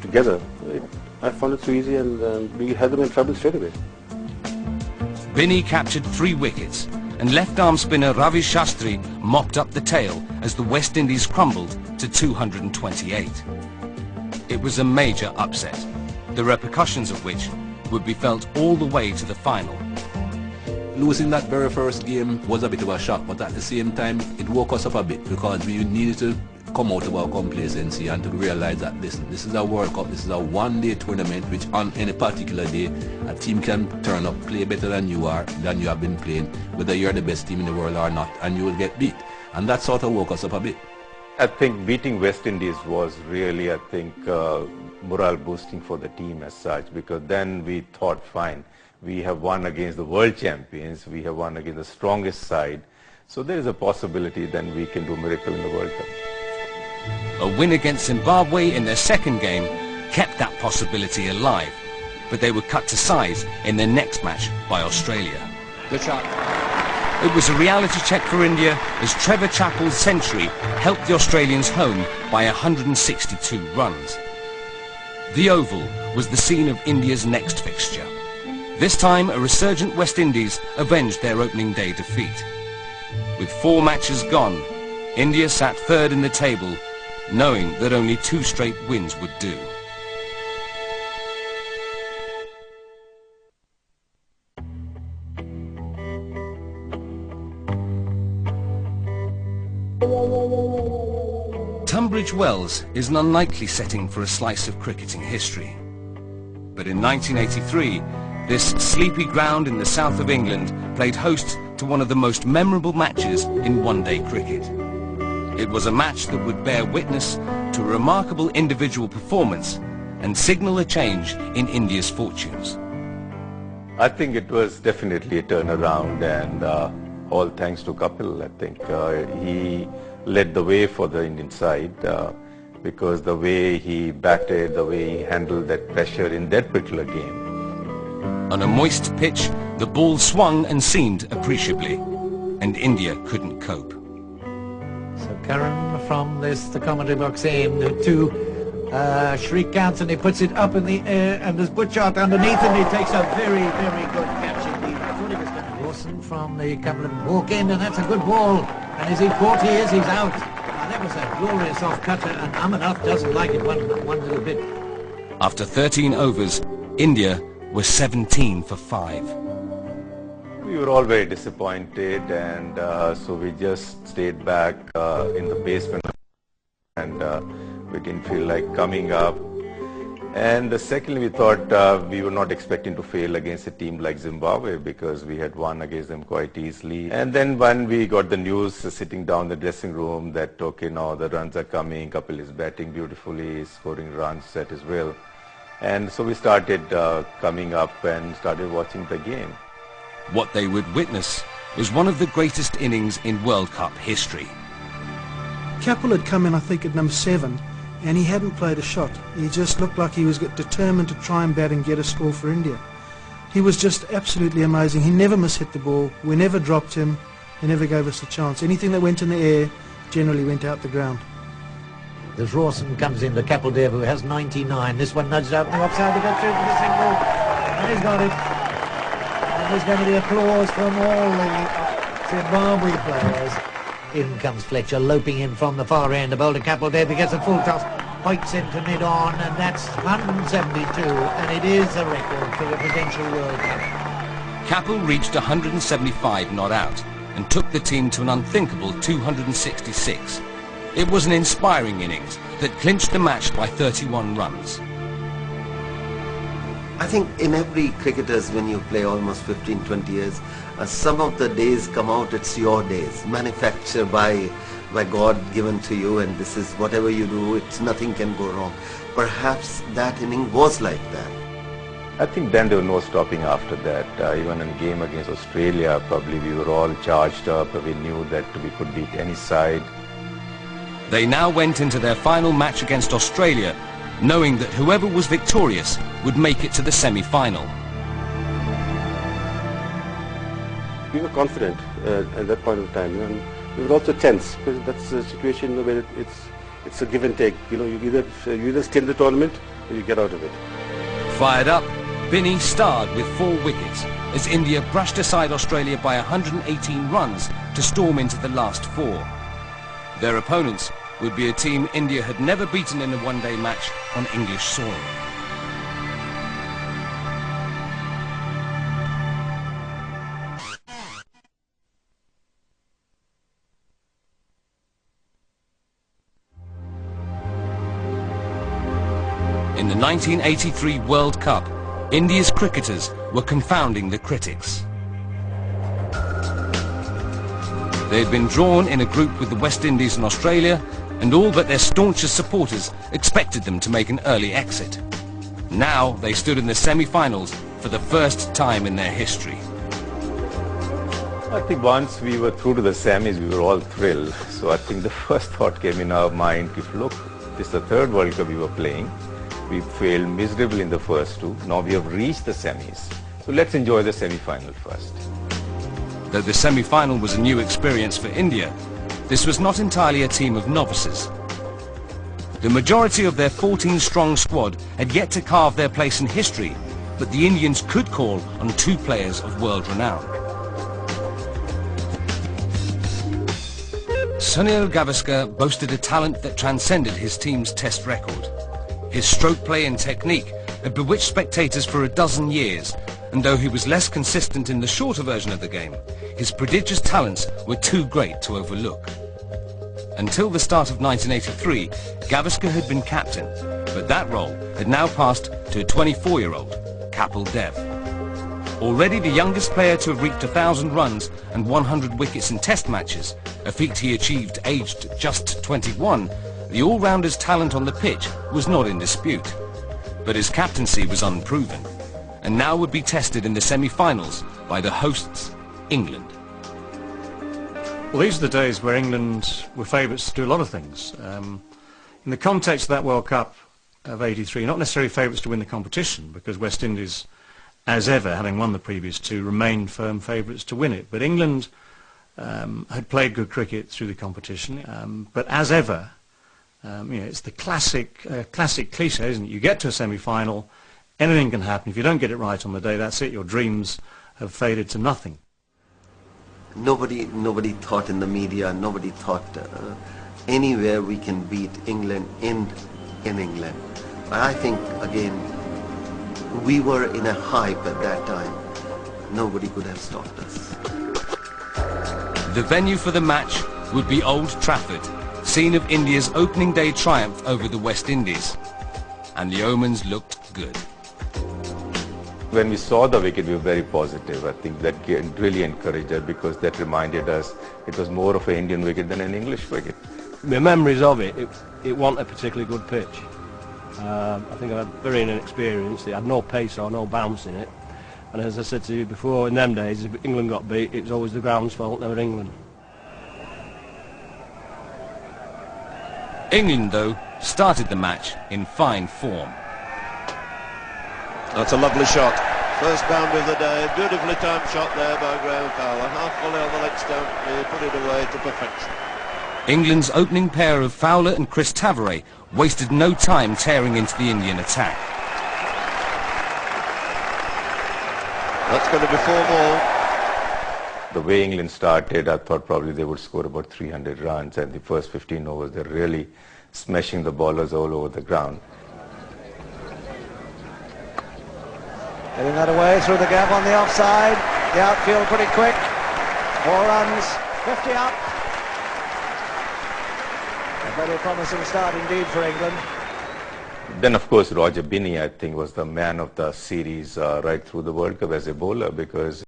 together, I found it so easy, and we had them in trouble straight away. Binny captured 3 wickets, and left-arm spinner Ravi Shastri mopped up the tail as the West Indies crumbled to 228. It was a major upset, the repercussions of which would be felt all the way to the final. Losing that very first game was a bit of a shock, but at the same time it woke us up a bit, because we needed to come out of our complacency and to realize that, listen, this is a World Cup, this is a one-day tournament, which on any particular day a team can turn up, play better than you have been playing, whether you're the best team in the world or not, and you will get beat. And that sort of woke us up a bit. I think beating West Indies was really, I think, morale boosting for the team as such, because then we thought, fine, we have won against the world champions, we have won against the strongest side, so there is a possibility then we can do a miracle in the World Cup. A win against Zimbabwe in their second game kept that possibility alive, but they were cut to size in their next match by Australia. The shot. It was a reality check for India as Trevor Chappell's century helped the Australians home by 162 runs. The Oval was the scene of India's next fixture. This time a resurgent West Indies avenged their opening day defeat. With 4 matches gone, India sat third in the table, knowing that only 2 straight wins would do. Tunbridge Wells is an unlikely setting for a slice of cricketing history. But in 1983, this sleepy ground in the south of England played host to one of the most memorable matches in one-day cricket. It was a match that would bear witness to a remarkable individual performance and signal a change in India's fortunes. I think it was definitely a turnaround, and all thanks to Kapil. I think he led the way for the Indian side, because the way he batted, the way he handled that pressure in that particular game. On a moist pitch, the ball swung and seamed appreciably, and India couldn't cope. So Karan from the commentary box aimed to Shrikant, and he puts it up in the air, and there's Butchart underneath, and he takes a very, very good catch indeed. I thought he was going to Lawson from the Cumberland walk in, and that's a good ball. And is he caught? He is, he's out. Now, that was a glorious off-cutter, and Amarnath doesn't like it one little bit. After 13 overs, India was 17 for 5. We were all very disappointed, and so we just stayed back in the basement, and we didn't feel like coming up. And secondly, we thought we were not expecting to fail against a team like Zimbabwe, because we had won against them quite easily. And then when we got the news sitting down in the dressing room that, okay, now the runs are coming, Kapil is batting beautifully, scoring runs at his will. And so we started coming up and started watching the game. What they would witness was one of the greatest innings in World Cup history. Kapil had come in, I think, at number 7, and he hadn't played a shot. He just looked like he was determined to try and bat and get a score for India. He was just absolutely amazing. He never mishit the ball. We never dropped him. He never gave us a chance. Anything that went in the air generally went out the ground. As Rawson comes in, the Kapil who has 99. This one nudged out the offside to go through for the single, and he's got it. And there's going to be applause from all the Zimbabwe players. In comes Fletcher, loping in from the far end. The bowler Kapil Dev gets a full toss, points into mid-on, and that's 172, and it is a record for the Prudential World Cup. Kapil reached 175 not out and took the team to an unthinkable 266. It was an inspiring innings that clinched the match by 31 runs. I think in every cricketers, when you play almost 15-20 years, some of the days come out, it's your days, manufactured by God given to you, and this is whatever you do, it's nothing can go wrong. Perhaps that inning was like that. I think then there was no stopping after that. Even in game against Australia, probably we were all charged up. We knew that we could beat any side. They now went into their final match against Australia, knowing that whoever was victorious would make it to the semi-final. We were confident at that point of time, and we were also tense, because that's a situation where It's a give and take. You know, you either stay in the tournament or you get out of it. Fired up, Binny starred with 4 wickets as India brushed aside Australia by 118 runs to storm into the last 4. Their opponents would be a team India had never beaten in a one-day match on English soil. In the 1983 World Cup, India's cricketers were confounding the critics. They had been drawn in a group with the West Indies and Australia, and all but their staunchest supporters expected them to make an early exit. Now they stood in the semi-finals for the first time in their history. I think once we were through to the semis, we were all thrilled. So I think the first thought came in our mind, if look, this is the 3rd World Cup we were playing. We failed miserably in the first 2. Now we have reached the semis. So let's enjoy the semi-final first. Though the semi-final was a new experience for India, this was not entirely a team of novices. The majority of their 14-strong squad had yet to carve their place in history, but the Indians could call on 2 players of world renown. Sunil Gavaskar boasted a talent that transcended his team's test record. His stroke play and technique had bewitched spectators for a dozen years, and though he was less consistent in the shorter version of the game, his prodigious talents were too great to overlook. Until the start of 1983, Gavaskar had been captain, but that role had now passed to a 24-year-old, Kapil Dev. Already the youngest player to have reached 1,000 runs and 100 wickets in test matches, a feat he achieved aged just 21, the all-rounder's talent on the pitch was not in dispute. But his captaincy was unproven, and now would be tested in the semi-finals by the hosts, England. Well, these are the days where England were favourites to do a lot of things. In the context of that World Cup of '83, not necessarily favourites to win the competition, because West Indies, as ever, having won the previous 2, remained firm favourites to win it. But England had played good cricket through the competition, but as ever, it's the classic cliche, isn't it? You get to a semi-final, anything can happen. If you don't get it right on the day, that's it. Your dreams have faded to nothing. Nobody thought in the media, nobody thought anywhere we can beat England in England. But I think, again, we were in a hype at that time. Nobody could have stopped us. The venue for the match would be Old Trafford, scene of India's opening day triumph over the West Indies. And the omens looked good. When we saw the wicket, we were very positive. I think that really encouraged us, because that reminded us it was more of an Indian wicket than an English wicket. My memories of it wasn't a particularly good pitch. I think I had very inexperienced. It had no pace or no bounce in it. And as I said to you before, in them days, if England got beat, it was always the ground's fault, never England. England, though, started the match in fine form. That's a lovely shot. First boundary of the day. Beautifully timed shot there by Graham Fowler. Half volley on the leg stump. He put it away to perfection. England's opening pair of Fowler and Chris Tavare wasted no time tearing into the Indian attack. That's going to be 4 more. The way England started, I thought probably they would score about 300 runs, and the first 15 overs, they're really smashing the bowlers all over the ground. Getting that away through the gap on the offside. The outfield pretty quick. 4 runs, 50 up. A very promising start indeed for England. Then, of course, Roger Binny, I think, was the man of the series right through the World Cup as a bowler, because